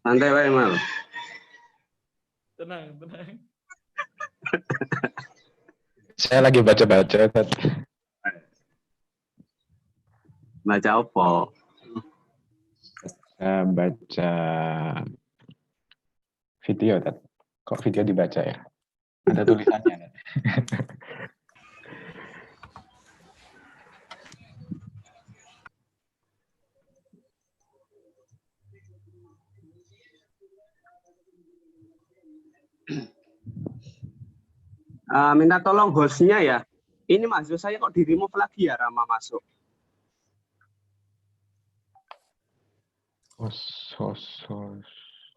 Santai wae, Mal. Tenang. Saya lagi baca-baca. Baca apa? Baca video, Tat. Kok video dibaca ya? Ada tulisannya. Tat. Minta tolong hostnya ya. Ini Mas, saya kok di remove lagi ya Rama masuk.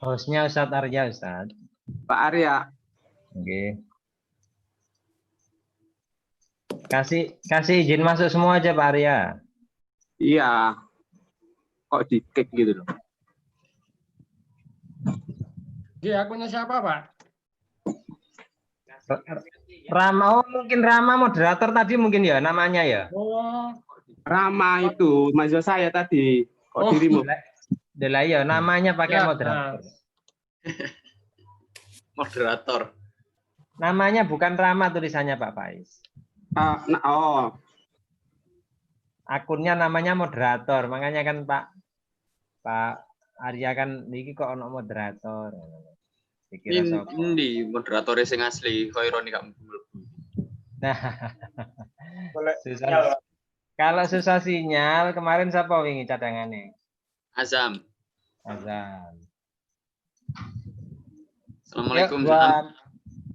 Hostnya Ustadz Arya, Ustadz. Pak Arya. Oke. Kasih izin masuk semua aja Pak Arya. Iya. Kok di-kick gitu loh. Akunnya siapa, Pak? Rama, mungkin Rama moderator tadi mungkin ya namanya ya. Oh. Rama itu, Mas saya tadi. Kok di remove? Delah ya namanya pakai moderator. Moderator. Namanya bukan Rama tulisannya Pak Faiz. Akunnya namanya moderator, makanya kan Pak Arya kan niki kok ono moderator. Ini moderatornya sing asli, kok ironi gak mlebu. Nah. Kalau susah sinyal, kemarin siapa wingi cadangannya? Azam. Assalamualaikum. Yuk,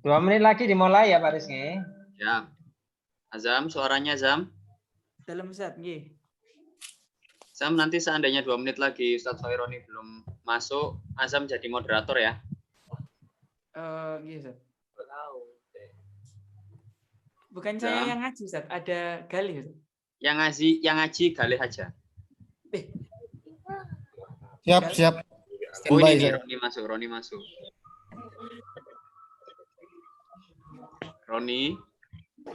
2 menit lagi dimulai ya Pak Rizky. Ya. Azam, suaranya Azam. Dalam Ustadz, nggih. Azam, nanti seandainya 2 menit lagi Ustadz Khaironi belum masuk, Azam jadi moderator ya. Nggih, Ustadz. Bukan saya yang ngaji, Ustadz. Ada Galih, Ustadz. Yang ngaji Galih aja. Siap. Oh ini nih, Roni masuk. Roni.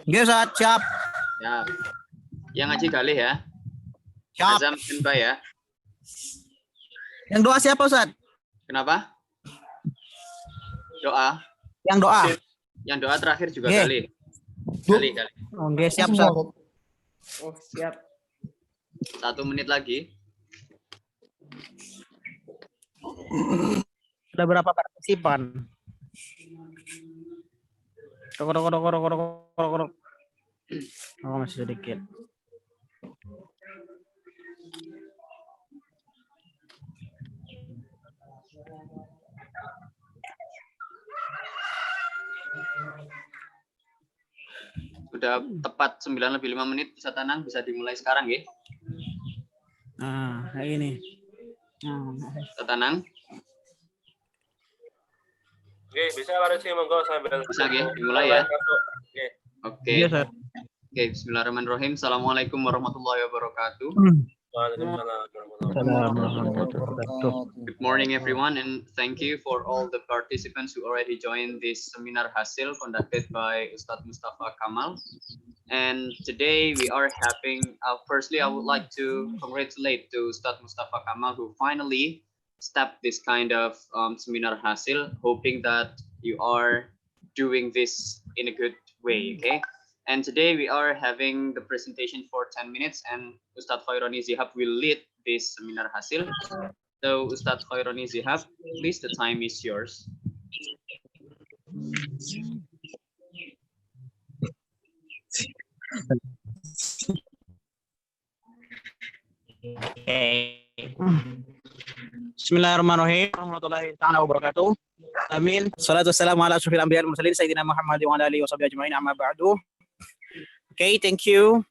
Nggih, Ustaz, siap. Ya. Yang ngaji Galih ya. Siap. Azam standby ya. Yang doa siapa, Ustaz? Kenapa? Doa. Yang doa. Yang doa terakhir juga Nggih. Galih. Galih. Oke, siap, Ustaz. Oh, siap. 1 menit lagi. Sudah berapa partisipan? Rok. Oh, masih sedikit. Sudah tepat 9:05 bisa tenang, bisa dimulai sekarang ya. Nah, kayak gini. Bisa tenang. Oke, bisa Pak Rizky, monggo sambil Bisa dimulai ya. Oke. Iya, Ustaz. Oke, bismillahirrahmanirrahim. Assalamualaikum warahmatullahi wabarakatuh. Good morning everyone, and thank you for all the participants who already joined this seminar Hasil conducted by Ustadz Musthafa Kamal. And today we are having, firstly I would like to congratulate to Ustadz Musthafa Kamal who finally stepped this kind of seminar Hasil, hoping that you are doing this in a good way, okay? And today we are having the presentation for 10 minutes, and Ustadz Khaironi Zihab will lead this seminar Hasil. So Ustadz Khaironi Zihab, please, the time is yours. Bismillahirrahmanirrahim. Warahmatullahi taala wabarakatuh. Amin. Salatu wassalamu ala asyrofil anbiya'i wal mursalin sayyidina Muhammad wa ala alihi washabihi ajma'in, amma ba'du. Okay, thank you.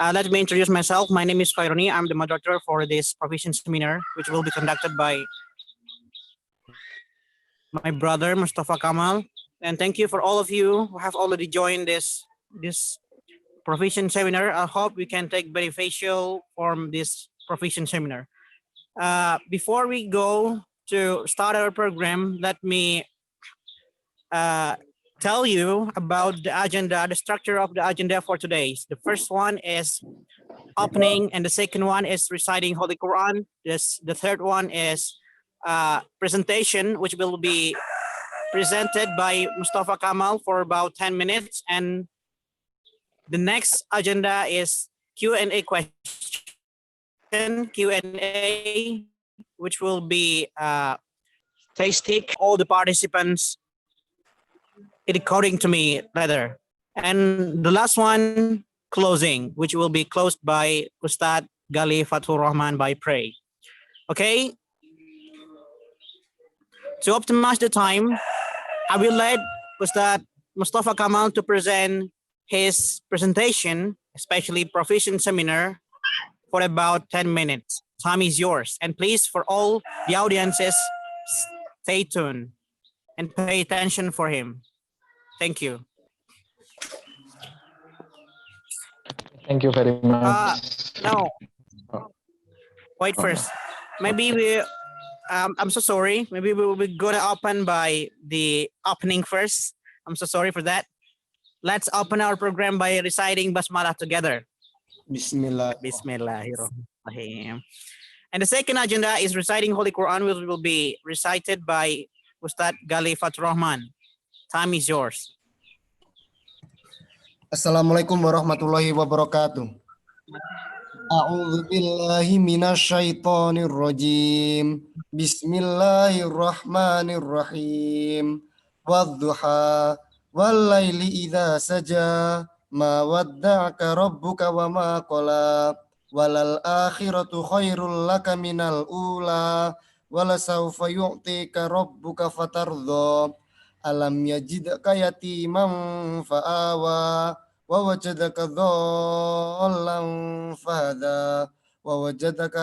Let me introduce myself. My name is Khaironi. I'm the moderator for this provision seminar, which will be conducted by my brother Musthafa Kamal. And thank you for all of you who have already joined this provision seminar. I hope we can take beneficial from this provision seminar. Before we go to start our program, let me tell you about the agenda, the structure of the agenda for today. The first one is opening, and the second one is reciting Holy Quran. The third one is presentation, which will be presented by Musthafa Kamal for about 10 minutes. And the next agenda is Q&A question, Q&A, which will be take all the participants according to me rather. And the last one, closing, which will be closed by Ustad Gali Fathur Rahman by pray. Okay. To optimize the time, I will let Ustad Musthafa Kamal to present his presentation, especially proficient seminar, for about 10 minutes. Time is yours. And please, for all the audiences, stay tuned and pay attention for him. Thank you. Thank you very much. No. Oh. Wait first. Maybe we, I'm so sorry. Maybe we will be gonna open by the opening first. I'm so sorry for that. Let's open our program by reciting Basmalah together. Bismillah. Bismillahirrahmanirrahim. And the second agenda is reciting Holy Quran, which will be recited by Ustad Gali Fathur Rahman. Time is yours. Assalamualaikum warahmatullahi wabarakatuh. A'udzu billahi minasyaitonir rajim. Bismillahirrahmanirrahim. Wadduha wal laili idza saja ma wadda'aka rabbuka wa ma qala walal akhiratu khairul laka minal ula wala sawfa yu'tika rabbuka fatardha alam yajidka yatiman fa'awa wa wajadaka dhallan fahada wa wajadaka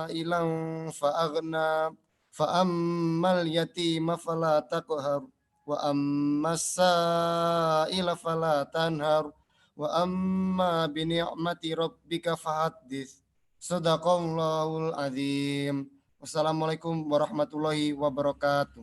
ailan fa'aghna fa ammal yatima fala taqhar wa ammas sa'ila fala tanhar wa amma bi ni'mati rabbika fahaddits. Shadaqallahul azim. Wassalamualaikum warahmatullahi wabarakatuh.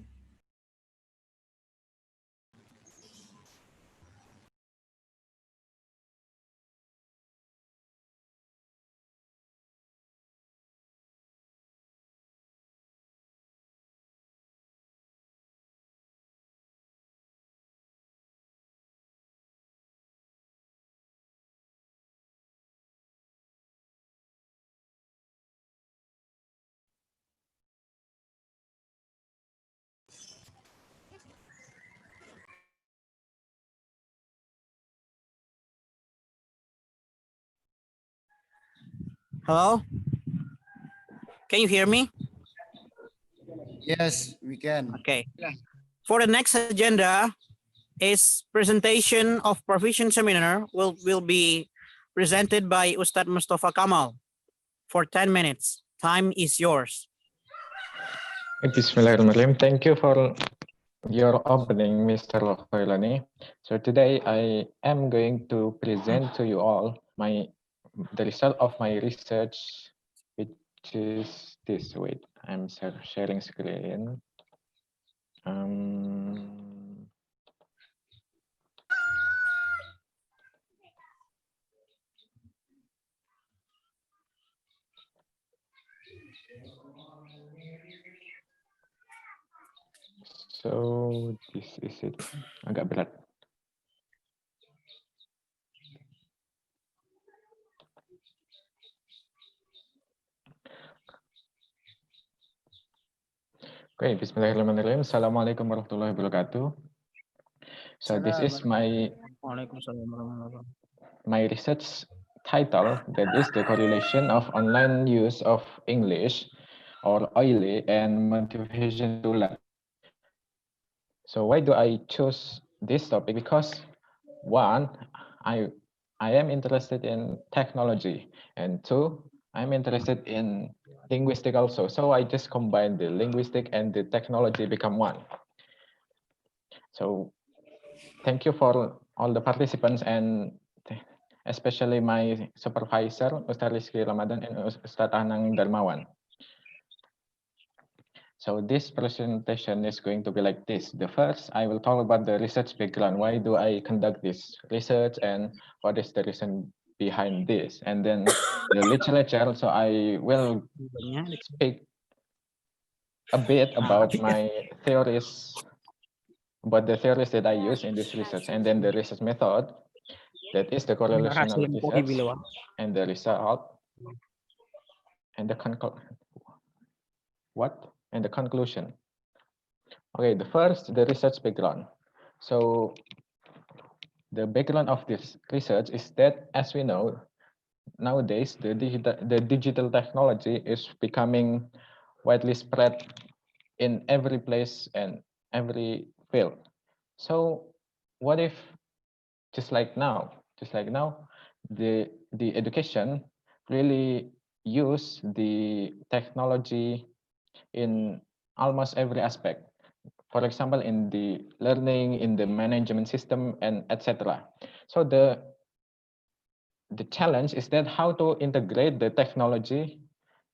Hello? Can you hear me? Yes, we can. Okay. For the next agenda is presentation of proficient seminar will be presented by Ustad Musthafa Kamal for 10 minutes. Time is yours. Bismillahirrahmanirrahim. Thank you for your opening, Mr. Khailani. So today I am going to present to you all the result of my research, which is this. Wait, I'm sharing screen. So this is it. Agak berat. Okay, Bismillahirrahmanirrahim. Assalamualaikum warahmatullahi wabarakatuh. So this is my research title, that is the correlation of online use of English or OILE and motivation to learn. So why do I choose this topic? Because one, I am interested in technology, and two, I'm interested in linguistic also. So I just combine the linguistic and the technology become one. So thank you for all the participants and especially my supervisor, Ustaz Rizky Ramadan and Ustaz Anang Darmawan. So this presentation is going to be like this. The first, I will talk about the research background. Why do I conduct this research and what is the reason behind this? And then the literature, so I will speak a bit about my theories, about the theories that I use in this research, and then the research method, that is the correlational research, and the result, and the conclusion. Okay, the research background. So the background of this research is that, as we know, nowadays the digital technology is becoming widely spread in every place and every field. So what if just like now, the education really use the technology in almost every aspect. For example, in the learning, in the management system, and etc. So the challenge is that how to integrate the technology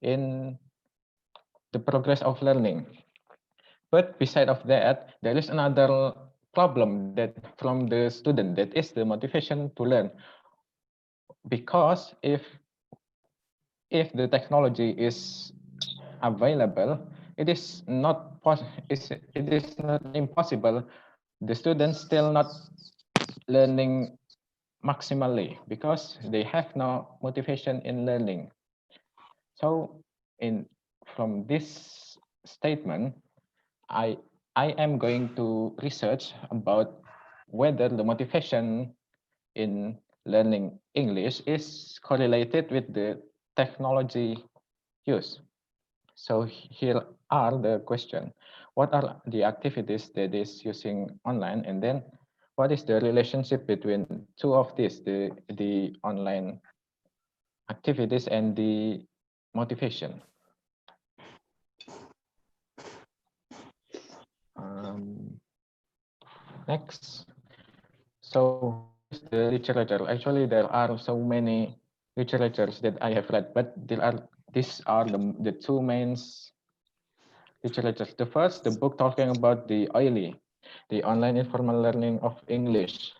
in the progress of learning. But beside of that, there is another problem that from the student, that is the motivation to learn. Because if the technology is available, it is not impossible. The students still not learning maximally because they have no motivation in learning. So from this statement, I am going to research about whether the motivation in learning English is correlated with the technology use. So here are the question. What are the activities that is using online, and then what is the relationship between two of these, the online activities and the motivation? Next. So here's the literature. Actually, there are so many literatures that I have read, but these are the two main literatures. The first, the book talking about the OILE, the online informal learning of English.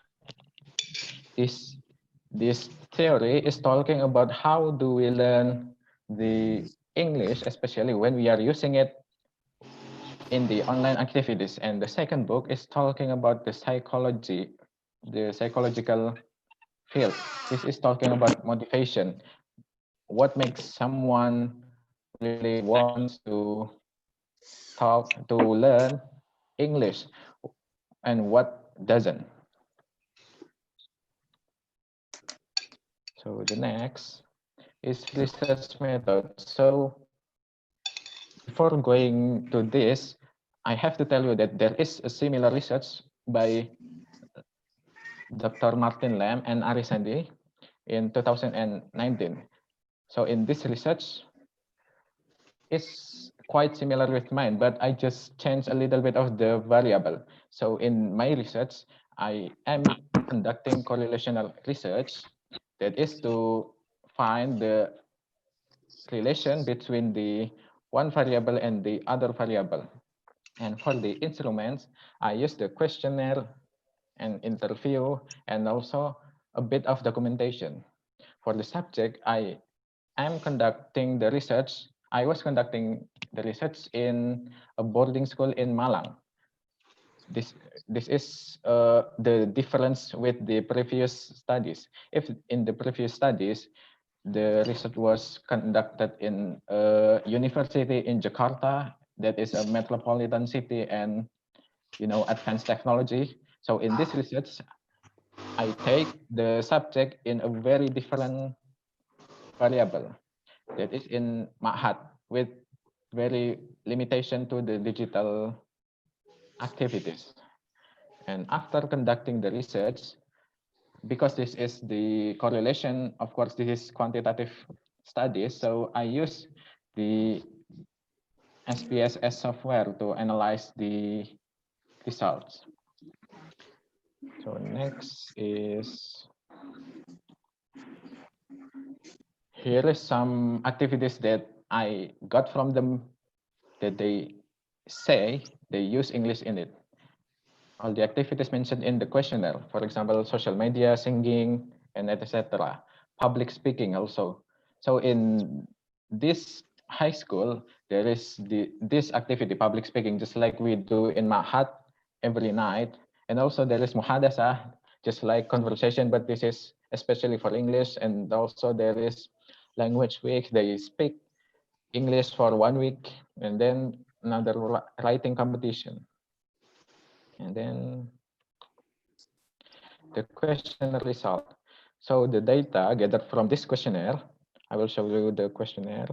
This theory is talking about how do we learn the English, especially when we are using it in the online activities. And the second book is talking about the psychological field. This is talking about motivation. What makes someone really wants to learn English, and what doesn't. So the next is research method. So before going to this, I have to tell you that there is a similar research by Dr. Martin Lam and Arisandi in 2019. So in this research, it's quite similar with mine, but I just changed a little bit of the variable. So in my research, I am conducting correlational research, that is to find the relation between the one variable and the other variable. And for the instruments, I use the questionnaire and interview, and also a bit of documentation. For the subject, I was conducting the research in a boarding school in Malang. This is the difference with the previous studies. If in the previous studies, the research was conducted in a university in Jakarta, that is a metropolitan city and advanced technology. So in this research, I take the subject in a very different variable, that is in Ma'had, with very limitation to the digital activities. And after conducting the research, because this is the correlation, of course, this is quantitative studies, so I use the SPSS software to analyze the results. So next is, here is some activities that I got from them, that they say they use English in it. All the activities mentioned in the questionnaire, for example, social media, singing, and etc. Public speaking also. So in this high school, there is this activity, public speaking, just like we do in Mahat every night. And also there is muhadasa, just like conversation, but this is especially for English. And also there is language week. They speak English for 1 week, and then another writing competition. And then the questionnaire result. So the data gathered from this questionnaire, I will show you the questionnaire.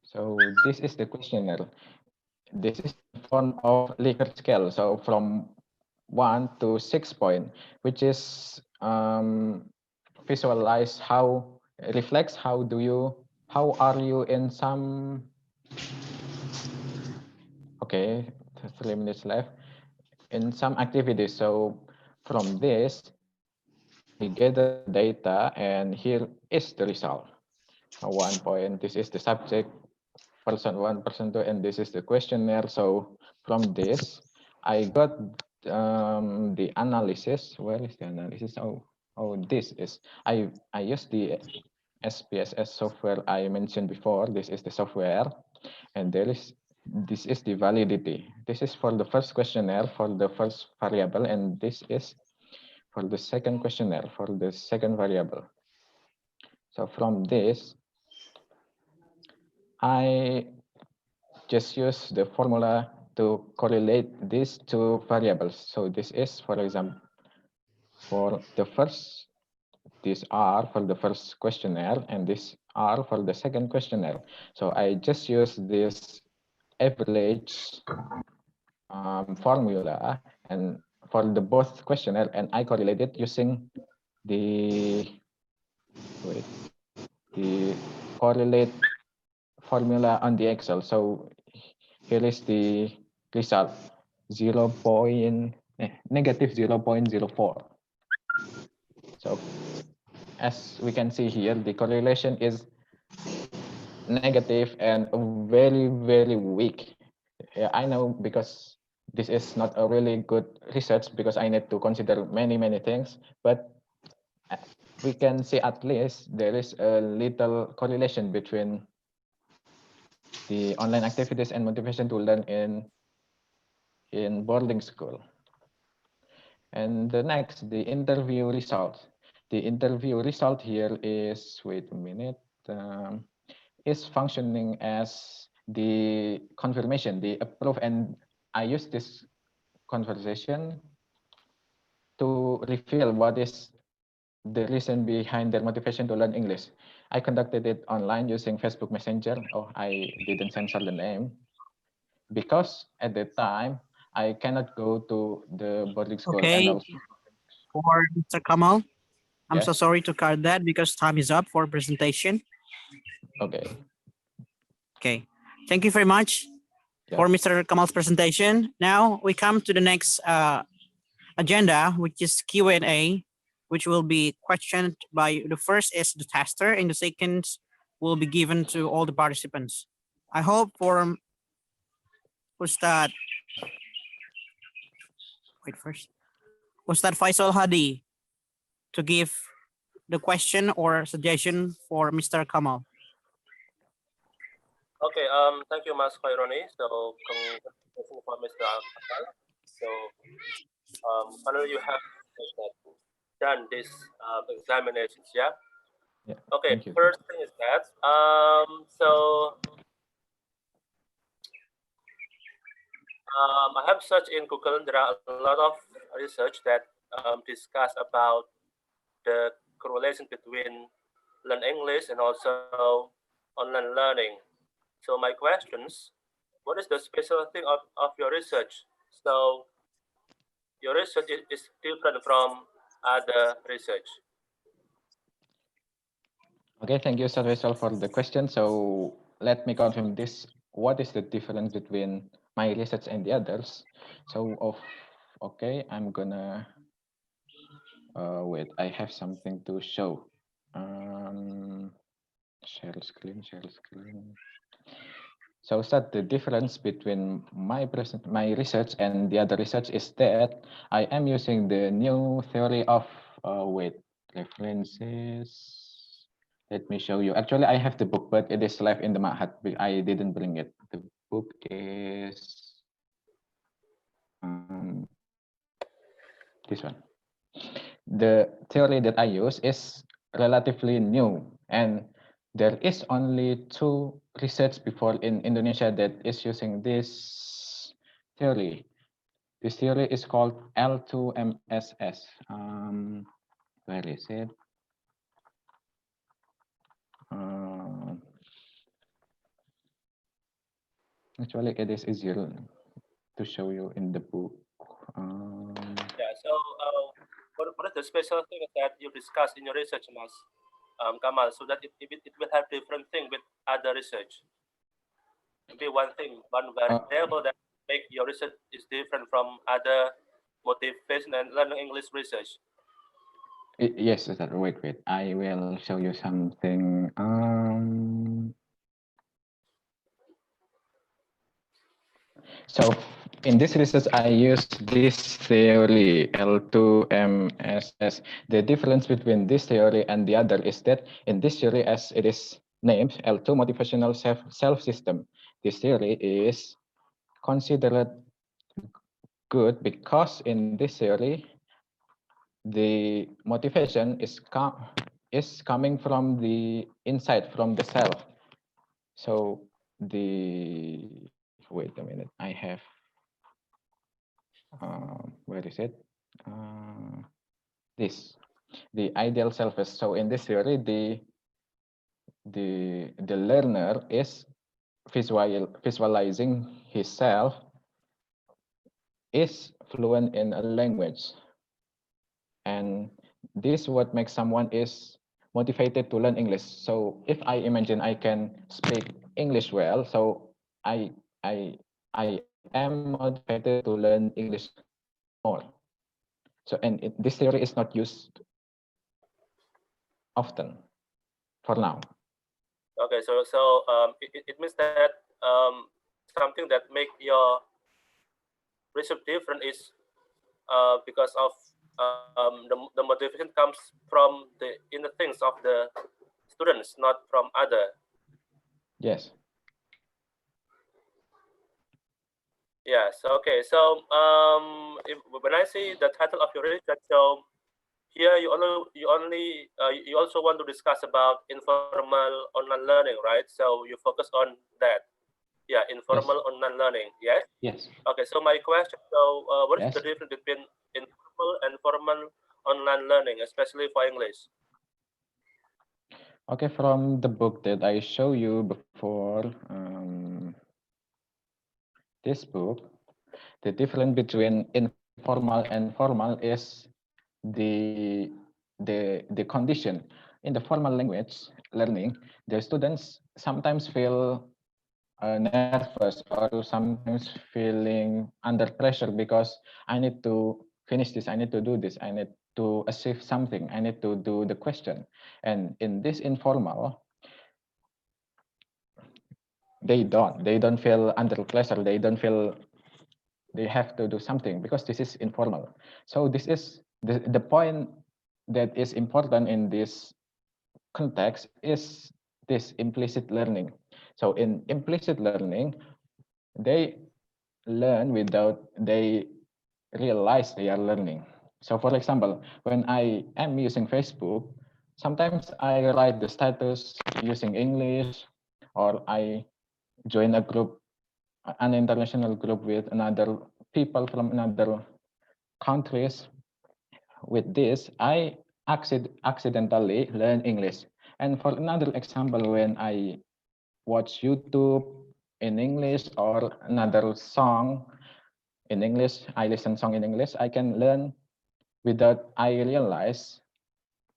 So this is the questionnaire. This is the form of Likert scale. So from 1 to 6 point, which is visualize how reflects how are you in some. Okay, 3 minutes left in some activities. So from this, we get the data, and here is the result. 1 point. This is the subject, person 1, person 2, and this is the questionnaire. So from this, I got the analysis. Where is the analysis? Oh, this is I use the SPSS software I mentioned before. This is the software, and this is the validity. This is for the first questionnaire for the first variable, and this is for the second questionnaire for the second variable. So from this, I just use the formula to correlate these two variables. So this is, for example, for the first, these are for the first questionnaire, and these are for the second questionnaire. So I just use this average formula and for the both questionnaire, and I correlate it using the correlate formula on the Excel. So here is the result, negative 0.04. So as we can see here, the correlation is negative and very, very weak. Yeah, I know, because this is not a really good research, because I need to consider many, many things, but we can see at least there is a little correlation between the online activities and motivation to learn in boarding school. And the next, the interview result. The interview result here is, wait a minute, is functioning as the confirmation, the approve, and I use this conversation to reveal what is the reason behind their motivation to learn English. I conducted it online using Facebook Messenger. Oh, I didn't censor the name because at the time I cannot go to the boarding school. Okay, And also, for Mr. Kamal, I'm yes. so sorry to cut that because time is up for presentation. Okay. Okay, thank you very much for Mr. Kamal's presentation. Now we come to the next agenda, which is Q&A, which will be questioned by, the first is the tester, and the second will be given to all the participants. I hope for Ustad Faisal Hadi to give the question or suggestion for Mr. Kamal. Okay, thank you, Mas Khaironi. So, congratulations for Mr. Kamal. So, finally you have done this examinations, yeah? Yeah. Okay, first thing is that, I have searched in Google. There are a lot of research that discuss about the correlation between learn English and also online learning. So my questions, what is the special thing of your research? So your research is different from other research. Okay, thank you, Sir Faisal, for the question. So let me confirm this. What is the difference between my research and the others? So, okay, I'm gonna, wait, I have something to show. Share screen. So that the difference between my research and the other research is that I am using the new theory of wait, references. Let me show you. Actually, I have the book, but it is left in the Mahat. I didn't bring it. The book is this one. The theory that I use is relatively new, and there is only 2 research before in Indonesia that is using this theory. This theory is called L2MSS. Where is it? Actually, it is easier to show you in the book. Yeah. So, what is the special thing that you discuss in your research, Mas Kamal, so that it will have different thing with other research? Maybe one thing, one variable that make your research is different from other motivation and learning English research. Yes, wait. I will show you something. So in this research, I use this theory, L2MSS. The difference between this theory and the other is that in this theory, as it is named, L2 motivational self system, this theory is considered good because in this theory, the motivation is coming from the inside, from the self. So wait a minute, I have where is it? This, the ideal self is, so in this theory, the learner is visualizing himself is fluent in a language, and this what makes someone is motivated to learn English. So if I imagine I can speak English well, so I am motivated to learn English more. So, and this theory is not used often for now. Okay, so it means that something that make your research different is because of the motivation comes from the inner things of the students, not from other. Yes. Yes. Okay. So when I see the title of your research, so here you also want to discuss about informal online learning, right? So you focus on that. Yeah, informal online learning. Yes. Yes. Okay. So my question: so what is Yes. the difference between informal and formal online learning, especially for English? Okay, from the book that I show you before, this book, the difference between informal and formal is the condition. In the formal language learning, the students sometimes feel nervous or sometimes feeling under pressure because I need to finish this, I need to do this, I need to achieve something, I need to do the question. And in this informal, they don't feel under pressure, they don't feel they have to do something because this is informal. So this is the point that is important in this context is this implicit learning. So in implicit learning, they learn without they realize they are learning. So for example, when I am using Facebook, sometimes I write the status using English, or I join a group, an international group with another people from another countries. With this, I accidentally learn English. And for another example, when I watch YouTube in English or another song in English, I listen song in English, I can learn without I realize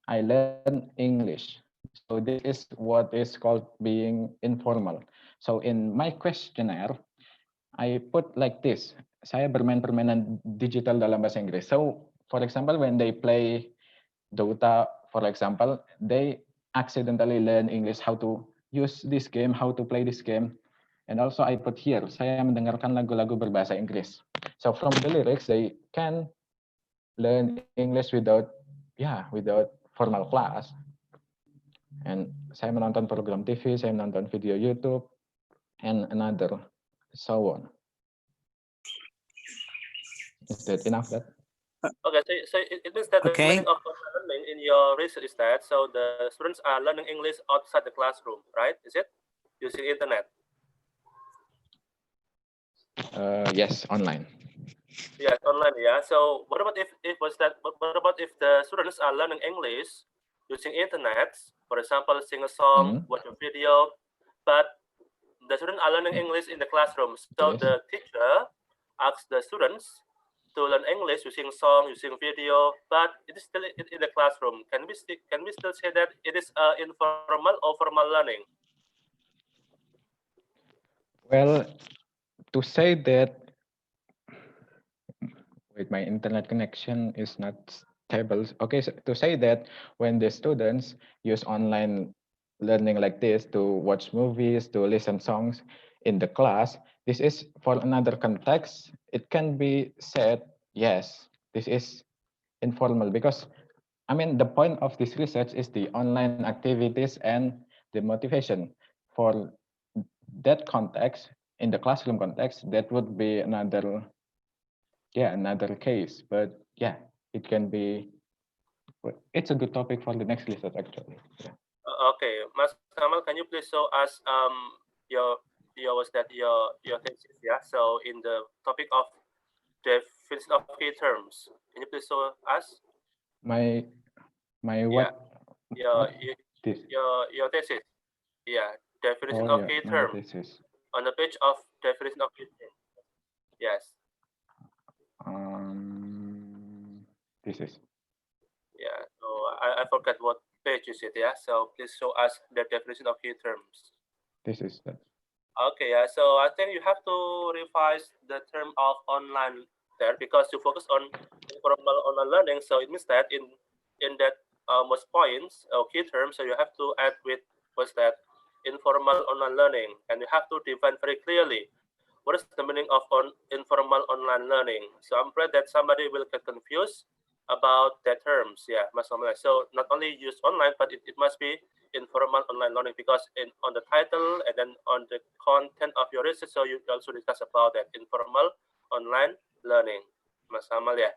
I learn English. So this is what is called being informal. So in my questionnaire, I put like this. Saya bermain permainan digital dalam bahasa Inggris. So for example, when they play Dota, for example, they accidentally learn English, how to use this game, how to play this game. And also I put here, saya mendengarkan lagu-lagu berbahasa Inggris. So from the lyrics, they can learn English without formal class. And saya menonton program TV, saya menonton video YouTube, and another, so on. Is that enough? Okay, so it means that the Okay. meaning of learning in your research is that so the students are learning English outside the classroom, right? Is it using internet? Yes, online. Yes, online. Yeah. So what about if what about if the students are learning English using internet, for example, sing a song, watch a video, but the students are learning English in the classroom. So Yes. the teacher asks the students to learn English using song, using video, but it is still in the classroom. Can we still say that it is informal or formal learning? Well, to say that, wait, my internet connection is not stable. Okay, so to say that when the students use online learning like this to watch movies, to listen songs in the class, this is for another context. It can be said, yes, this is informal because I mean the point of this research is the online activities and the motivation. For that context, in the classroom context, that would be another case. But yeah, it can be. It's a good topic for the next research actually. Yeah. Okay, Mas Kamal, can you please show us your thesis? Yeah. So in the topic of definition of key terms, can you please show us? My what? This. Your thesis. Yeah, definition Oh of yeah, key my term thesis. on the page of definition of key term. Yes. This is. Yeah. So I forgot what page is it. Yeah. So please show us the definition of key terms. This is that. Okay. Yeah. So I think you have to revise the term of online there because you focus on informal online learning. So it means that in that most points or key terms, so you have to add with what's that informal online learning, and you have to define very clearly what is the meaning of informal online learning. So I'm afraid that somebody will get confused about the terms. Yeah, so not only use online, but it must be informal online learning because on the title and then on the content of your research, so you also discuss about that informal online learning. Mas Kamal, yeah.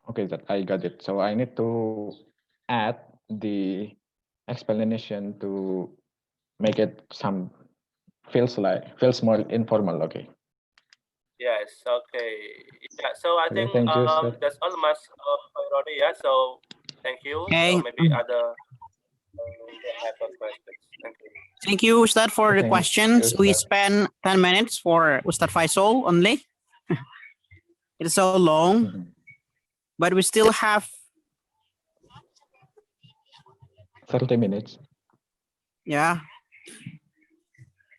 Okay, that I got it. So I need to add the explanation to make it feels more informal. Okay. Yes. Okay. Yeah. So I Okay, think thank you, sir. that's all, Mas Rodi. Yeah. So thank you. Okay. So maybe other have questions. Thank you. Thank you, Ustad, for the Thank questions. you, We Ustad. spent 10 minutes for Ustad Faisal only. It's so long, but we still have 30 minutes. Yeah.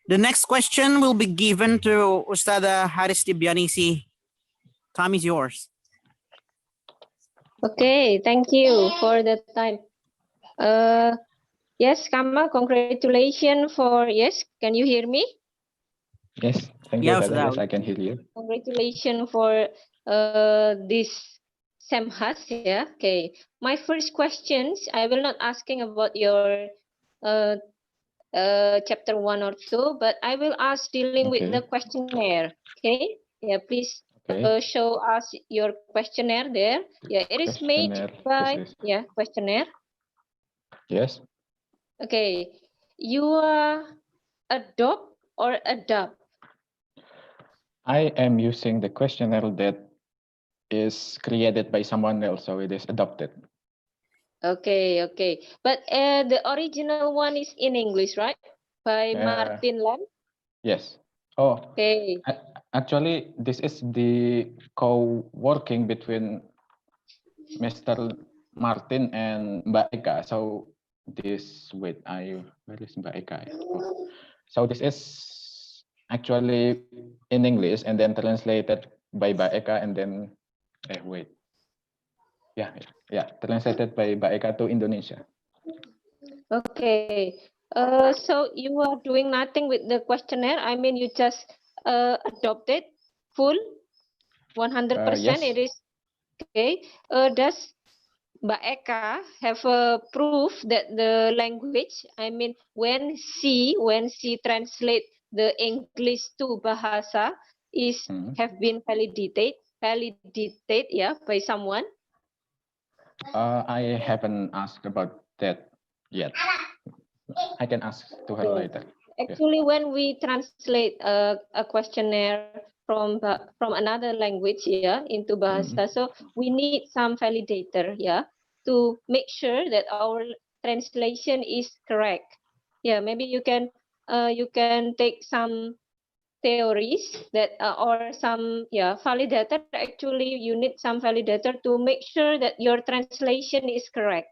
The next question will be given to Ustada Haris Dibianisi. Time is yours. Okay, thank you for the time. Yes, Kamal, congratulations for, yes, can you hear me? Yes, thank you, Yeah, Ustad. Ustad. Yes, I can hear you. Congratulations for this SEMHAS, yeah. Okay, my first questions, I will not asking about your chapter 1 or 2, but I will ask dealing with the questionnaire. Okay, yeah, please show us your questionnaire there. Yeah, it is made by questionnaire. Yes. Okay, you are adopt or adopt? I am using the questionnaire that is created by someone else, so it is adopted. Okay, okay. But the original one is in English, right? By Martin Lam? Yes. Oh, okay. Actually, this is the co-working between Mr. Martin and Mbak Eka. So this, wait, where is Mbak Eka? Oh. So this is actually in English and then translated by Mbak Eka and then, wait. Yeah, translated by Mbak Eka to Indonesia. Okay. So you are doing nothing with the questionnaire. I mean, you just adopted full 100%. Yes. It is okay. Does Mbak Eka have a proof that the language? I mean, when she translate the English to Bahasa is have been validated, yeah, by someone. I haven't asked about that yet. I can ask to her later. Actually, when we translate a questionnaire from another language, yeah, into Bahasa, so we need some validator, yeah, to make sure that our translation is correct. Yeah, maybe you can take some theories that or some validator. Actually, you need some validator to make sure that your translation is correct.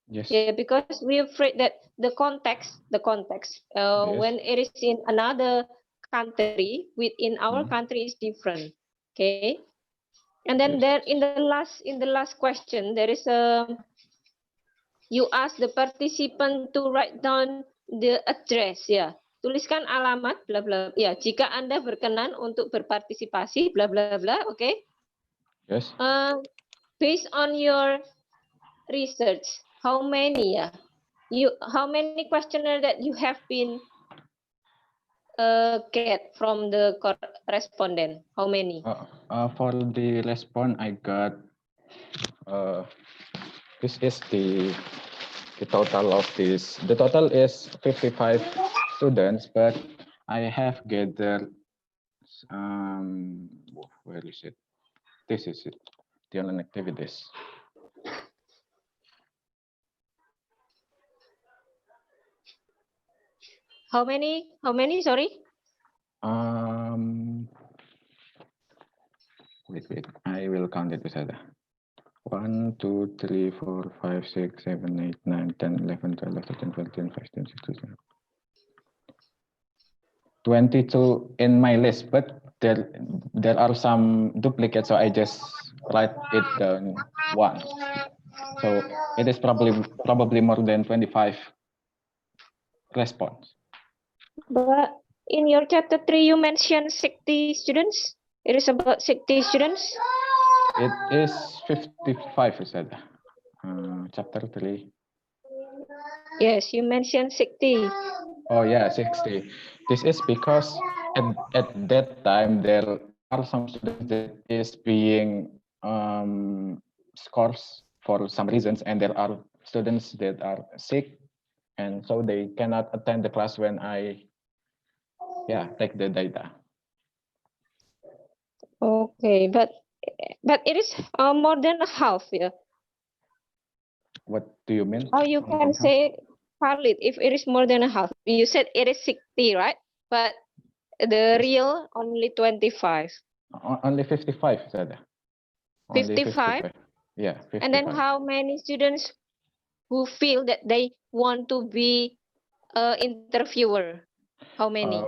Yes. Yeah, because we're afraid that the context, Yes. when it is in another country, within our country is different. Okay, and then there in the last question there is a you ask the participant to write down the address, ya. Tuliskan alamat bla bla. Ya, jika Anda berkenan untuk berpartisipasi bla bla bla, oke? Okay? Yes. Based on your research, how many how many questionnaire that you have been get from the respondent? How many? For the response, I got this is the total of this. The total is 55 students, but I have gathered where is it? This is it. The online activities. How many? Sorry. Wait. I will count it together. 1, 2, 3, 4, 5, 6, 7, 8, 9, 10, 11, 12, 13, 14, 15, 16, 22 in my list, but there are some duplicates, so I just write it down once. So it is probably more than 25 response. But in your chapter 3, you mentioned 60 students. It is about 60 students. It is 55, you said. Chapter 3. Yes, you mentioned 60. Oh yeah, 60. This is because at that time there are some students that is being scores for some reasons, and there are students that are sick, and so they cannot attend the class when I take the data. Okay, but it is more than half, yeah. What do you mean? How you can say valid if it is more than a half? You said it is 60, right? But the real only 25. Only 55, said. 55? Yeah, 55. And then how many students who feel that they want to be interviewer? How many?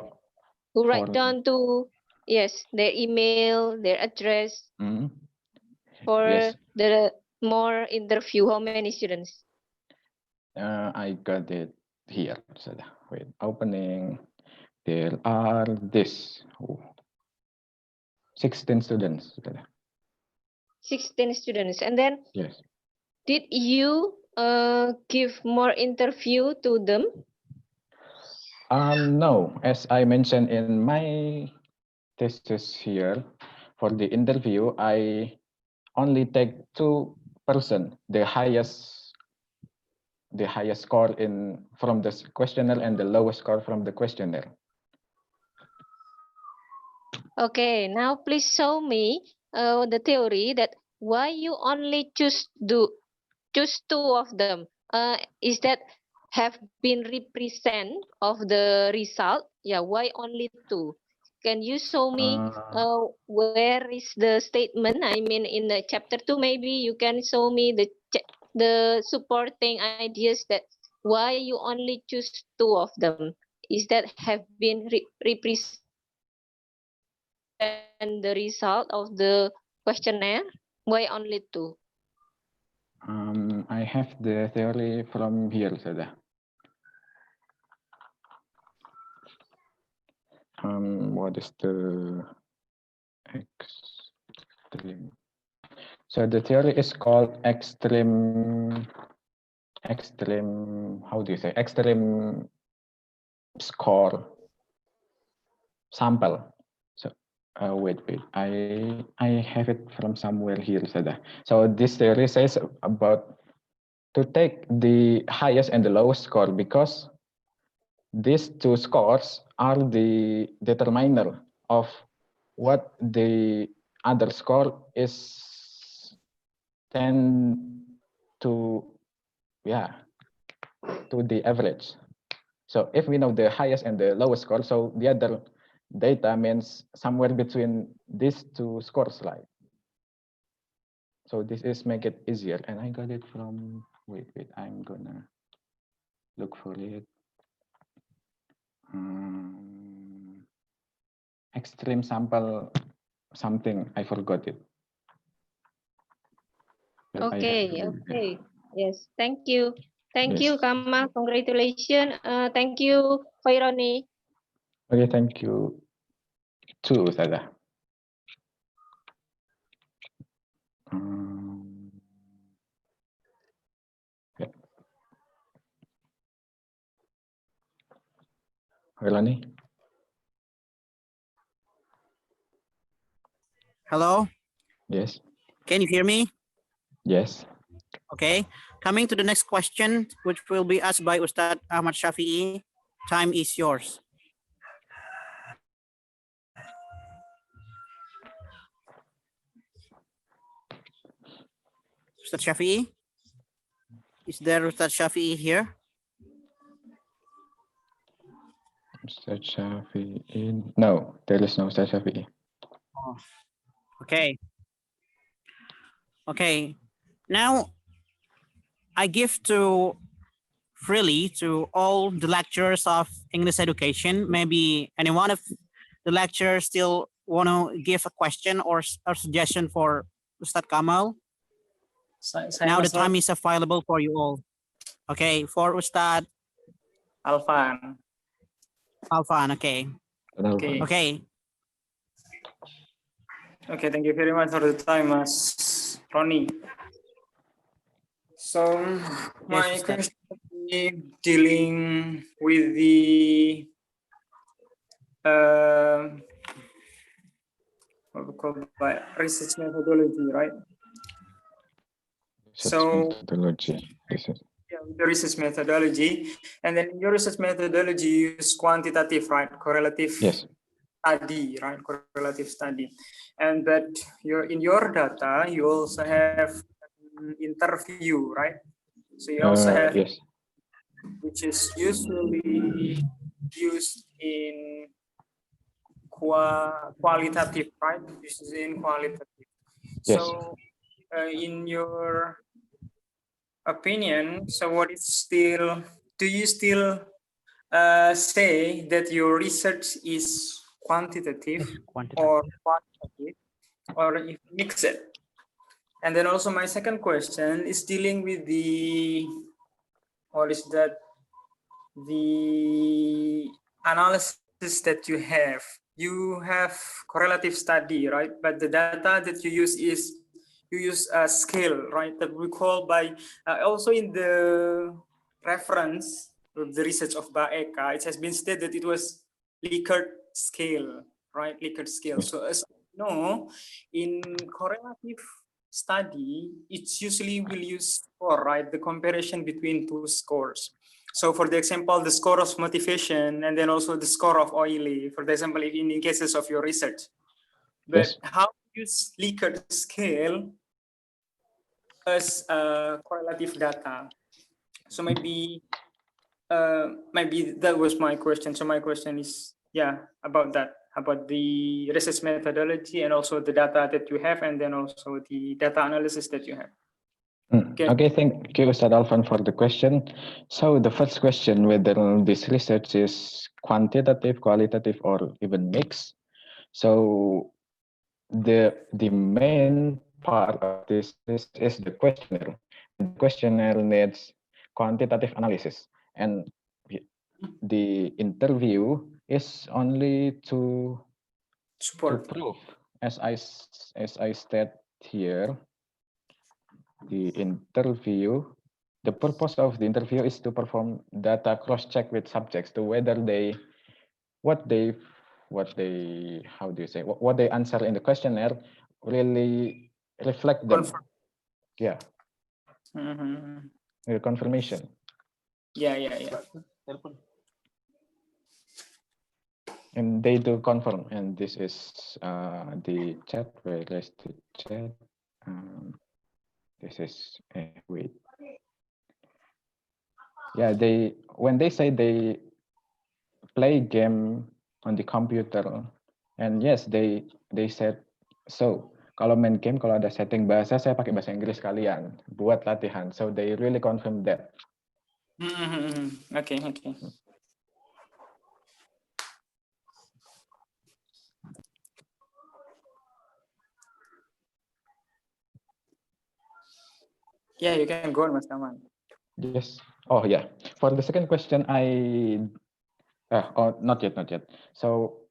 Who write down to, yes, their email, their address for the more interview? How many students? I got it here. So wait, opening. There are 16 students. 16 students. And then yes. Did you give more interview to them? No, as I mentioned in my thesis here, for the interview, I only take 2 persons, the highest score from the questionnaire and the lowest score from the questionnaire. Okay, now please show me the theory that why you only choose 2 of them. Is that have been represent of the result? Yeah, why only 2? Can you show me where is the statement? I mean, in the chapter 2, maybe you can show me the supporting ideas that why you only choose 2 of them. Is that have been represent the result of the questionnaire? Why only 2? I have the theory from here, Sada. What is the extreme? So the theory is called extreme. How do you say? Extreme score sample. So wait, I have it from somewhere here, Sada. So this theory says about to take the highest and the lowest score because these two scores are the determiner of what the other score is tend to to the average. So if we know the highest and the lowest score, so the other data means somewhere between these two scores, like. So this is make it easier, and I got it from wait, I'm gonna look for it. Extreme sample something, I forgot it. But Okay. Yes, thank you. Thank Yes. you, Kamal. Congratulations. Thank you, Khaironi. Okay, thank you too, Sada. Yeah. Khaironi? Hello, Yes. can you hear me? Yes. Okay, coming to the next question, which will be asked by Ustad Ahmad Shafi'i. Time is yours. Ustad Shafi'i? Is there Ustad Shafi'i here? Ustad Shafi'i. No, there is no Ustad Shafi'i. Oh, okay. Okay, now I give to freely to all the lecturers of English education. Maybe any one of the lecturers still want to give a question or suggestion for Ustad Kamal. Now the time is available for you all. Okay, for Ustad Alfan. Okay. Okay. Okay, thank you very much for the time, Mas Roni. So my question is dealing with the what we call by research methodology, right? So methodology. Yeah, the research methodology, and then in your research methodology you use quantitative, right? Correlative study, right? Correlative study, and but in your data you also have interview, right? So you also have which is usually used in qualitative, right? This is in qualitative. So in your opinion, so what is still, do you still say that your research is quantitative or qualitative, or if mix it? And then also my second question is dealing with the, what is that, the analysis that you have. You have correlative study, right? But the data that you use is, you use a scale, right? That we call by, also in the reference of the research of Baeka, it has been stated that it was Likert scale, right? Likert scale. So as you know, in correlative study, it's usually will use score, right? The comparison between two scores. So for the example, the score of motivation, and then also the score of oily, for the example, in cases of your research. But how to use Likert scale as correlative data? So maybe that was my question. So my question is, about that, about the research methodology and also the data that you have, and then also the data analysis that you have. Okay, thank you, Ustad Alfan, for the question. So the first question, whether this research is quantitative, qualitative, or even mixed. So the main part of this is the questionnaire. The questionnaire needs quantitative analysis, and the interview is only to Support. prove, as I state here, the interview. The purpose of the interview is to perform data cross-check with subjects to whether what they how do you say what they answer in the questionnaire really reflect them. Confirm. Yeah. The confirmation. Yeah. And they do confirm, and this is the chat. Where is the chat? This is wait. Yeah, when they say they play game on the computer, and yes, they said so. Kalau main game, kalau ada setting bahasa, saya pakai bahasa Inggris kalian buat latihan. So they really confirm that. Okay. Yeah, you can go on, Mas Kamal. Yes. Oh yeah. For the second question, not yet. So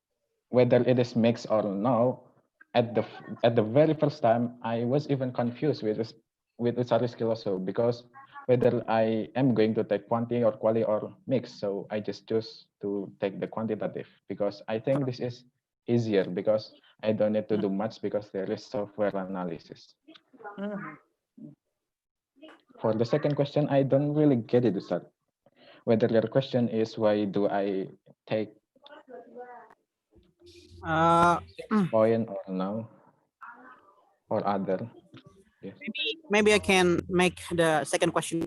whether it is mixed or no, at the very first time, I was even confused with Usari skill also, because whether I am going to take quantity or quality or mix. So I just choose to take the quantitative because I think this is easier because I don't need to do much because there is software analysis. For the second question, I don't really get it, Ustad. Whether your question is why do I take point or no, or other. Yes. Maybe I can make the second question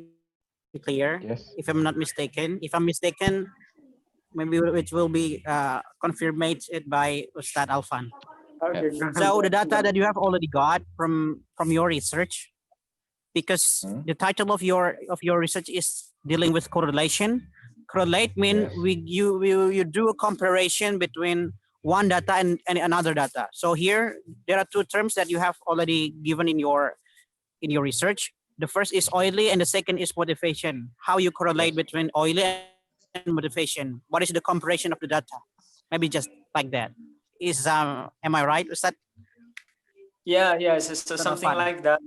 clear. Yes. If I'm not mistaken. If I'm mistaken, maybe it will be confirmed by Ustad Alfan. Okay. So the data that you have already got from your research, because the title of your research is dealing with correlation. Correlate means you do a comparison between one data and another data. So here there are two terms that you have already given in your research. The first is oily and the second is motivation. How you correlate between oily and motivation? What is the comparison of the data? Maybe just like that. Is am I right? Is that? Yeah. So something like that.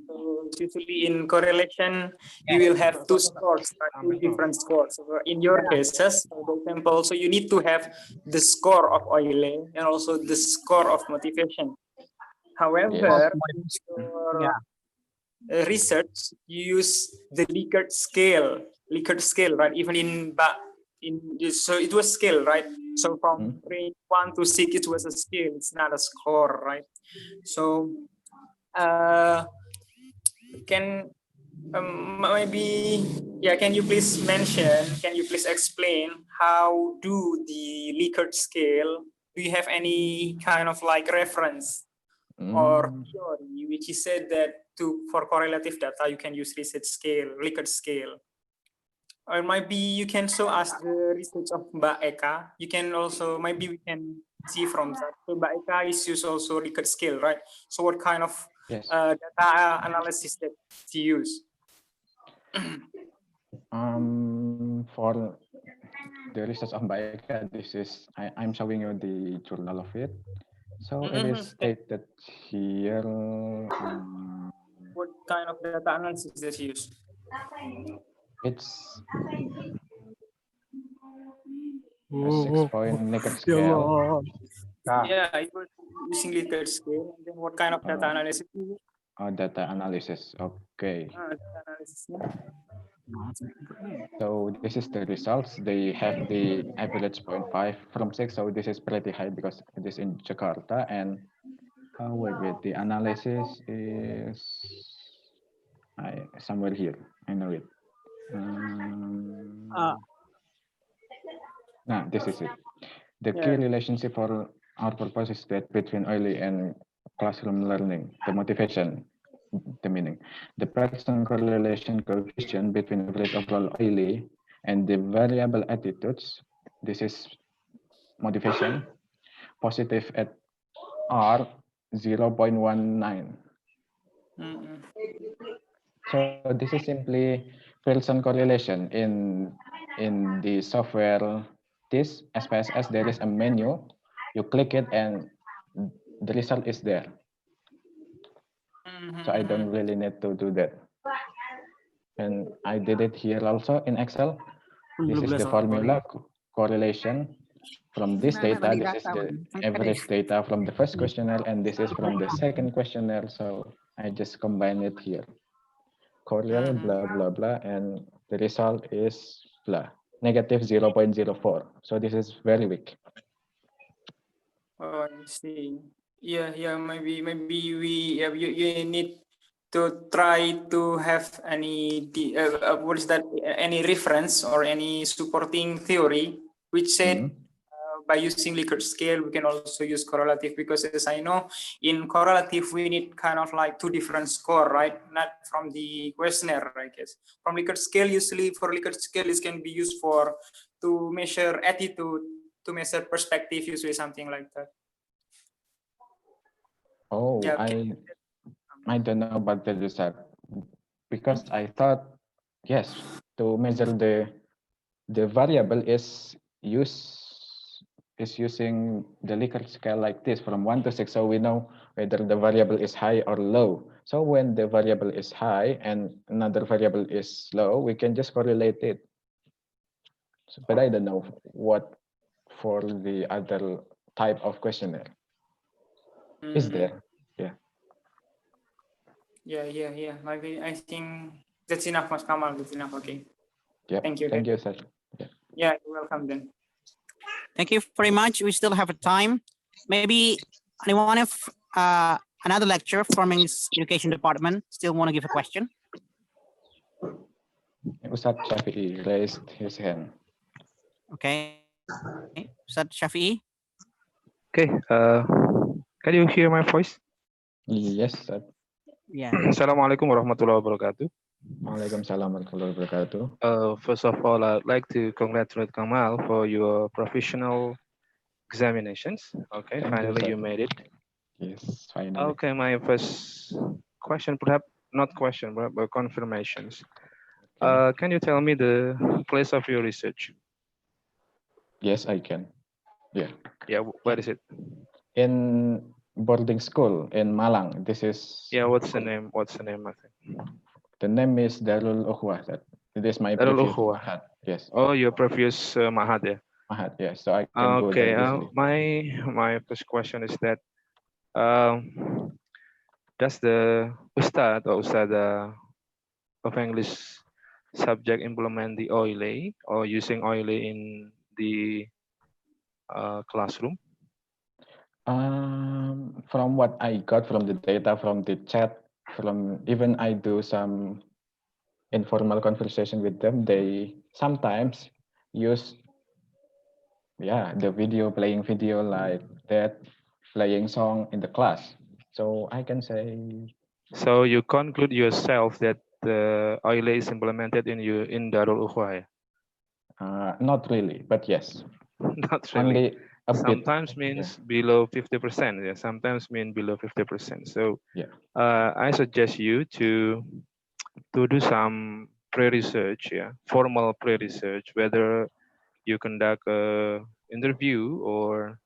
So usually in correlation, you will have two scores, two different scores. So in your cases, for example, so you need to have the score of oily and also the score of motivation. However, for research, you use the Likert scale, right? Even in so it was scale, right? So from range 1 to 6, it was a scale. It's not a score, right? So can can you please explain how do the Likert scale? Do you have any kind of like reference or theory which is said that for correlative data you can use Likert scale? Or maybe you can show us the research of Mbak Eka. You can also, maybe we can see from that. So Mbak Eka is use also Likert scale, right? So what kind of data analysis that she use? For the research of Mbak Eka, this is I'm showing you the journal of it. So it is stated here. What kind of data analysis that she use? It's a 6-point Likert scale. Yeah, it was using Likert scale. And then what kind of data analysis? Data analysis. Okay. Data analysis. So this is the results. They have the average 0.5 from 6. So this is pretty high because it is in Jakarta. And wait, the analysis is somewhere here. I know it. This is it. The key relationship for our purpose is that between early and classroom learning, the motivation, the meaning. The present correlation coefficient between average overall early and the variable attitudes, this is motivation, positive at R 0.19. So this is simply Wilson correlation in the software this SPSS, there is a menu. You click it and the result is there. So I don't really need to do that. And I did it here also in Excel. This is the formula correlation from this data. This is the average data from the first questionnaire, and this is from the second questionnaire. So I just combine it here. Correl, blah, blah, blah, and the result is blah, negative 0.04. So this is very weak. Oh, I see. Yeah. Maybe you need to try to have any what is that? Any reference or any supporting theory which said by using Likert scale we can also use correlative, because as I know in correlative we need kind of like two different score, right? Not from the questionnaire, I guess. From Likert scale, usually for Likert scale it can be used for to measure attitude, to measure perspective, usually something like that. Oh, Yeah, I don't know about the result, because I thought, yes, to measure the variable is using the Likert scale like this from 1 to 6, so we know whether the variable is high or low. So when the variable is high and another variable is low, we can just correlate it. So, but I don't know what for the other type of questionnaire. Is there? Yeah. Maybe I think that's enough, Mas Kamal. That's enough. Okay. Yeah. Thank you. Thank you, sir. Yeah, you're welcome then. Thank you very much. We still have a time. Maybe anyone of another lecturer from English Education Department still want to give a question? Ustad Shafi'i raised his hand. Okay. Ustad Shafi'i? Okay. Can you hear my voice? Yes, sir. Yeah. Assalamualaikum warahmatullahi wabarakatuh. Waalaikumsalam warahmatullahi wabarakatuh. First of all, I'd like to congratulate Kamal for your professional examinations. Okay, finally you made it. Yes, finally. Okay, my first question, perhaps not question, but confirmations. Can you tell me the place of your research? Yes, I can. Yeah. Yeah, where is it? In boarding school in Malang. This is. Yeah, what's the name? What's the name? I think. The name is Darul Ukhwah. It is my Darul previous Ukhwah. Mahad. Yes. Oh, your previous Mahad, yeah. Mahad, yes. So I can go Okay. there easily. My first question is that does the Ustad or Ustada of English subject implement the OILE or using OILE in the classroom? From what I got from the data from the chat, from even I do some informal conversation with them, they sometimes use the video, playing video like that, playing song in the class. So I can say. So you conclude yourself that the OILE is implemented in Darul Ukhwah? Not really, but yes. Not really. Only a sometimes bit, means below 50%. Yeah, sometimes mean below 50%. So I suggest you to do some pre-research, formal pre-research, whether you conduct a interview or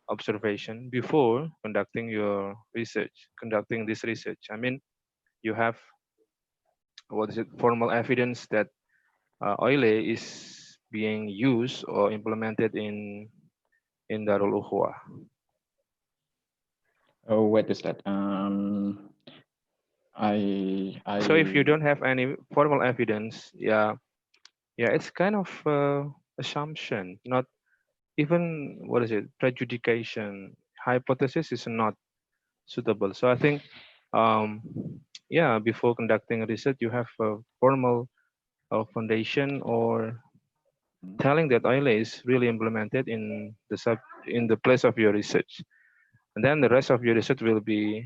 observation before conducting your research, conducting this research. I mean, you have formal evidence that OILE is being used or implemented in Darul Ukhwah. Oh, what is that? So if you don't have any formal evidence, it's kind of assumption, not even prejudication. Hypothesis is not suitable. So I think, before conducting research, you have a formal foundation or telling that OILE is really implemented in the place of your research, and then the rest of your research will be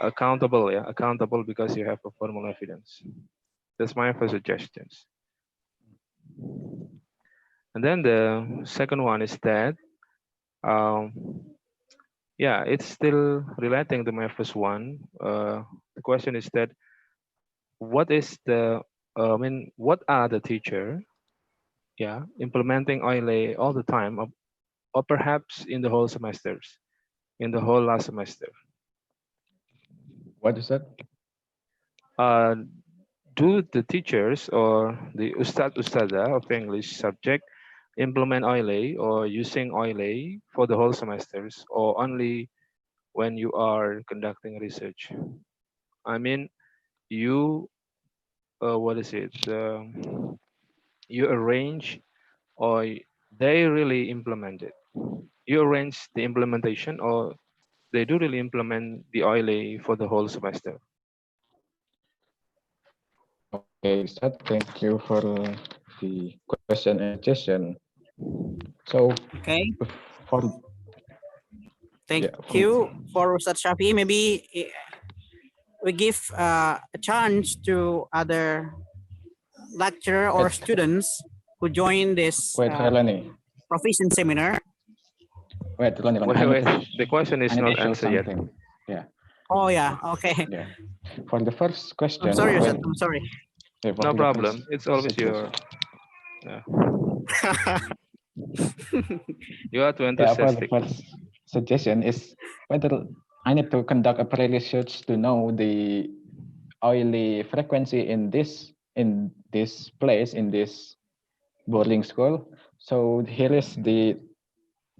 accountable because you have a formal evidence. That's my first suggestions. And then the second one is that, it's still relating to my first one. The question is that, what are the teacher yeah, implementing OILE all the time, or perhaps in the whole semesters, in the whole last semester. What is that? Do the teachers or the Ustada of English subject implement OILE or using OILE for the whole semesters, or only when you are conducting research? I mean, you, what is it? You arrange, or they really implement it? You arrange the implementation, or they do really implement the OILE for the whole semester? Okay, Ustad, thank you for the question and suggestion. So, okay. For Thank you for Ustad Shafi. Maybe we give a chance to other lecturer or students who join this proficient seminar. Wait, the question is not answered yet. Yeah. Oh yeah, okay. Yeah. For the first question. I'm sorry, Ustad, I'm sorry. No problem. It's always your. You are too enthusiastic. For the first suggestion is whether I need to conduct a pre-research to know the oily frequency in this place, in this boarding school. So here is the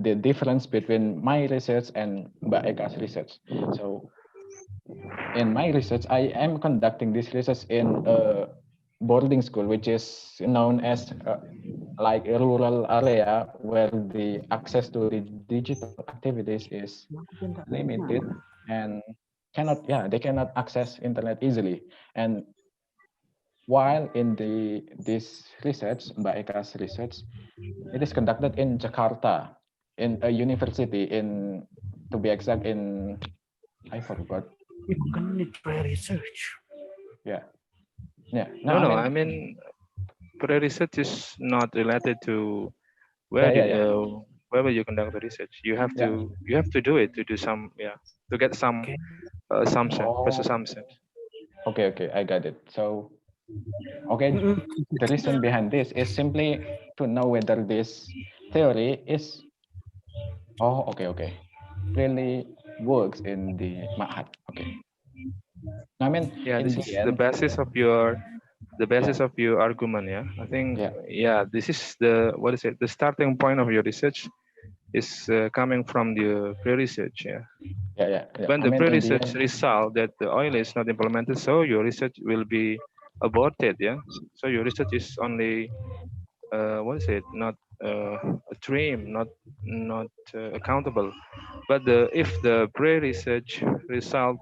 difference between my research and Mbak Eka's research. So in my research, I am conducting this research in a boarding school, which is known as like a rural area where the access to the digital activities is limited and they cannot access internet easily. And while in this research, Mbak Eka's research, it is conducted in Jakarta, in a university, to be exact, in, I forgot. You can need pre-research. Yeah. Yeah. No, I mean pre-research is not related to where you conduct the research. You have to do it to do some to get some assumption, first assumption. Okay, I got it. So the reason behind this is simply to know whether this theory is really works in the Ma'had. Okay. I mean, this is the basis of your argument. Yeah, I think this is the the starting point of your research is coming from the pre-research. Yeah. When the pre-research result that the oil is not implemented, so your research will be aborted. Yeah, so your research is only not a dream, not accountable. But if the pre-research result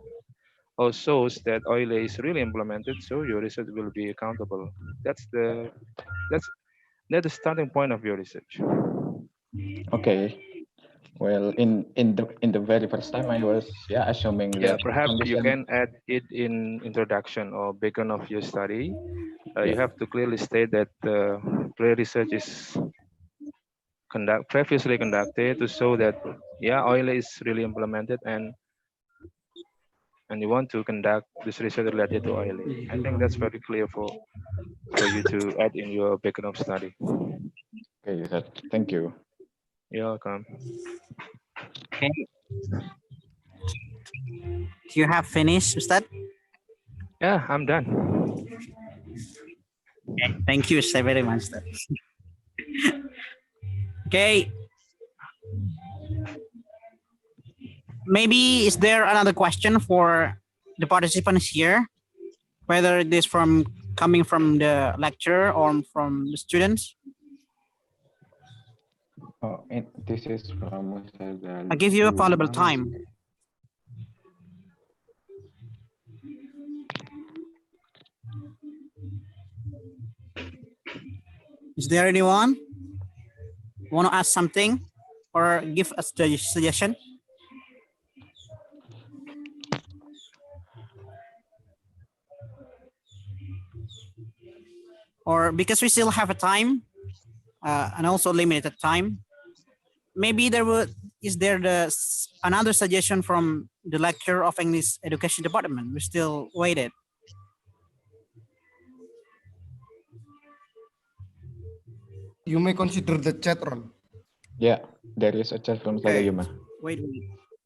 or shows that oil is really implemented, so your research will be accountable. That's the starting point of your research. Okay. Well, in the very first time, I was assuming that perhaps you can add it in introduction or background of your study. You have to clearly state that the pre-research is previously conducted to show that oil is really implemented and you want to conduct this research related to oil. I think that's very clear for you to add in your background of study. Okay, thank you. You're welcome. Okay. You have finished, Ustad? Yeah, I'm done. Okay, thank you so very much. Okay. Maybe is there another question for the participants here, whether it is coming from the lecturer or from the students? This is from. I give you a valuable time. Is there anyone want to ask something or give us a suggestion? Or because we still have a time and also limited time, maybe is there another suggestion from the lecturer of English Education Department? We still waited. you may consider the chat room. Yeah, there is a chat from Okay. Yuma. Wait.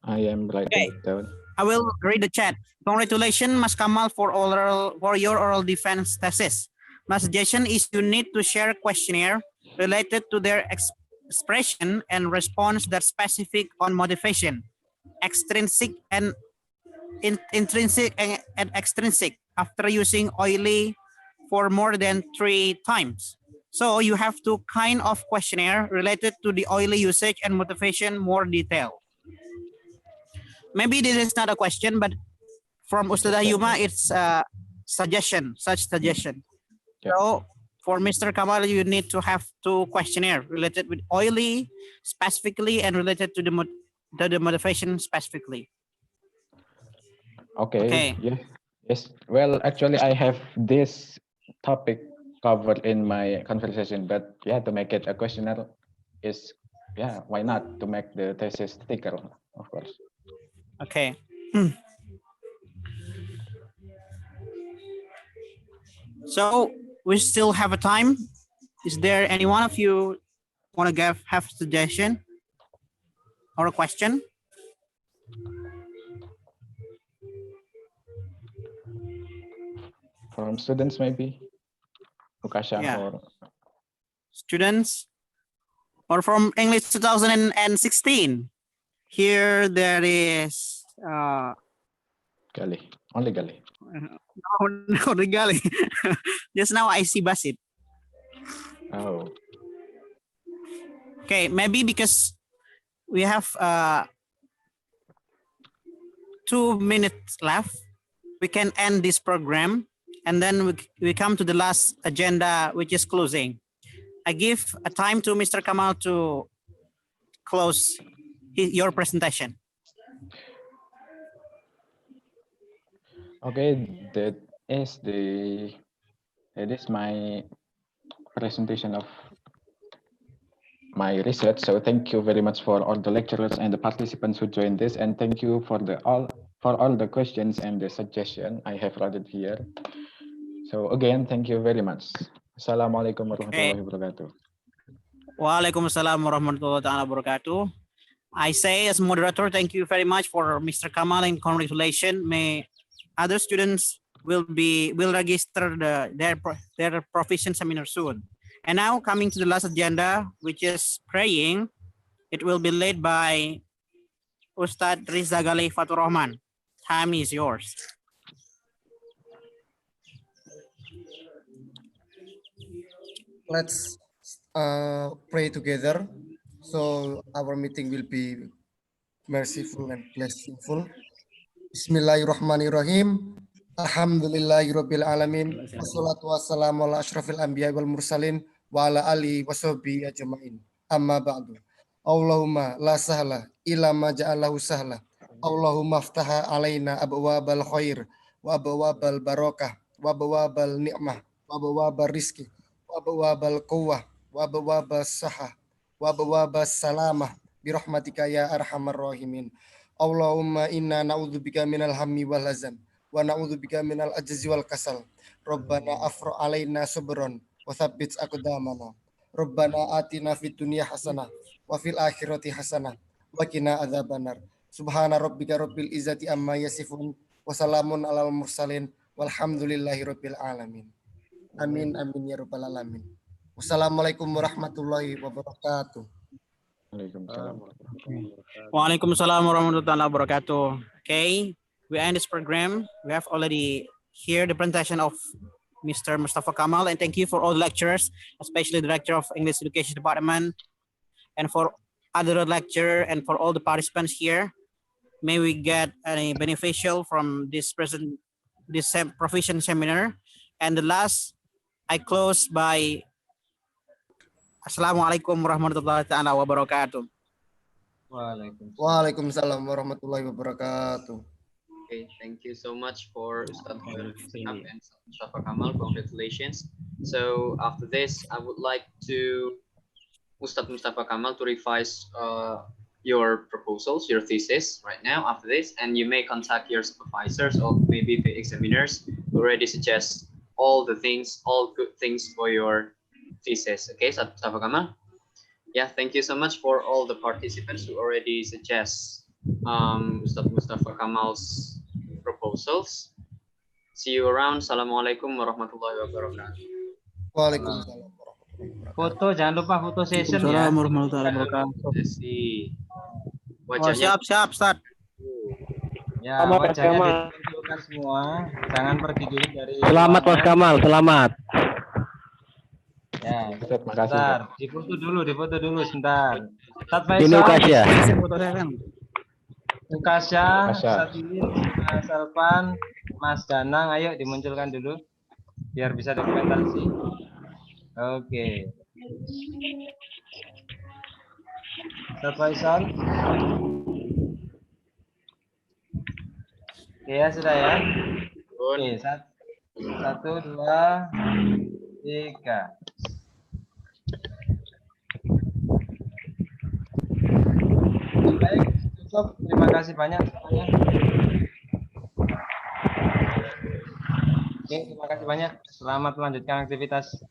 I am writing it down. I will read the chat. Congratulations, Mas Kamal, for your oral defense thesis. My suggestion is you need to share a questionnaire related to their expression and response that's specific on motivation, extrinsic and intrinsic and extrinsic after using oily for more than 3 times. So you have to kind of questionnaire related to the oily usage and motivation more detailed. Maybe this is not a question, but from Ustadz Yuma, it's a suggestion, such suggestion. Yeah. So for Mr. Kamal, you need to have 2 questionnaire related with oily specifically and related to the motivation specifically. Okay. Yeah. Yes. Well, actually, I have this topic covered in my conversation, but yeah, to make it a questionnaire is, yeah, why not to make the thesis thicker, of course. Okay. So we still have a time. Is there any one of you want to have a suggestion or a question? From students, maybe. Ukasha, Yeah. or Students, or from English 2016. Here there is Gali. Only Gali. no, the Gali. Just now I see Basit. Oh. Okay, maybe because we have 2 minutes left, we can end this program, and then we come to the last agenda, which is closing. I give a time to Mr. Kamal to close your presentation. Okay, that is my presentation of my research. So thank you very much for all the lecturers and the participants who joined this, and thank you for all the questions and the suggestion I have wrote it here. So again, thank you very much. Assalamualaikum warahmatullahi wabarakatuh. Waalaikumsalam warahmatullahi wabarakatuh. I say as moderator, thank you very much for Mr. Kamal and congratulations. May other students will register their proficient seminar soon. And now coming to the last agenda, which is praying. It will be led by Ustadz Riza Galih Fatur Rahman. Time is yours. Let's pray together, so our meeting will be merciful and blessingful. Bismillahirrahmanirrahim. Alhamdulillahirabbil alamin. Wassalatu wassalamu ala asyrafil anbiya wal mursalin wa ala alihi washabihi ajmain. Amma ba'du. Allahumma la sahla illa ma ja'alahu sahla. Allahumma aftaha alaina abwabal khair wa abwabal barakah wa abwabal ni'mah wa abwabal rizki wa abwabal quwwah wa abwabas sahah wa abwabas salamah bi rahmatika ya arhamar rahimin. Allahumma inna na'udzubika minal hammi wal hazan wa na'udzubika minal ajzi wal kasal. Rabbana afra alaina sabran wa tsabbit aqdamana. Rabbana atina fid dunya hasanah wa fil akhirati hasanah wa qina adzabannar. Subhana rabbika rabbil izzati amma yasifun wa salamun alal mursalin walhamdulillahi rabbil alamin. Amin amin ya rabbal alamin. Wassalamualaikum warahmatullahi wabarakatuh. Waalaikumsalam warahmatullahi wabarakatuh. Okay, we end this program. We have already heard the presentation of Mr. Musthafa Kamal, and thank you for all the lecturers, especially the Director of English Education Department, and for other lecturer and for all the participants here. May we get any beneficial from this proficient seminar. And the last, I close by Assalamualaikum warahmatullahi wabarakatuh. Waalaikumsalam warahmatullahi wabarakatuh. Okay, thank you so much for Ustadz and Musthafa Kamal. Congratulations. So after this, I would like to Ustadz Musthafa Kamal to revise your proposals, your thesis right now after this, and you may contact your supervisors or maybe the examiners who already suggest all the things, all good things for your thesis. Okay, Musthafa Kamal. Yeah, thank you so much for all the participants who already suggest Ustadz Musthafa Kamal's proposals. See you around. Assalamualaikum warahmatullahi wabarakatuh. Waalaikumsalam. Foto, jangan lupa foto session ya. Waalaikumsalam warahmatullahi wabarakatuh. Sesi. Oh, Wajahnya siap, Start. Ya, wajahnya dikumpulkan semua. Jangan pergi dulu dari Selamat Mas Kamal, selamat. Ya, Makasih. sebentar. Difoto dulu sebentar. Ustadz Ini Faisal, Ukasya. Ukasya, Sadin, Mas Alpan, Mas Danang, ayo dimunculkan dulu biar bisa dokumentasi. Oke. Ustadz Faisal. Oke ya, sudah ya. Oke, 1, 2, 3. Baik, cukup. Terima kasih banyak semuanya. Oke, terima kasih banyak. Selamat melanjutkan aktivitas.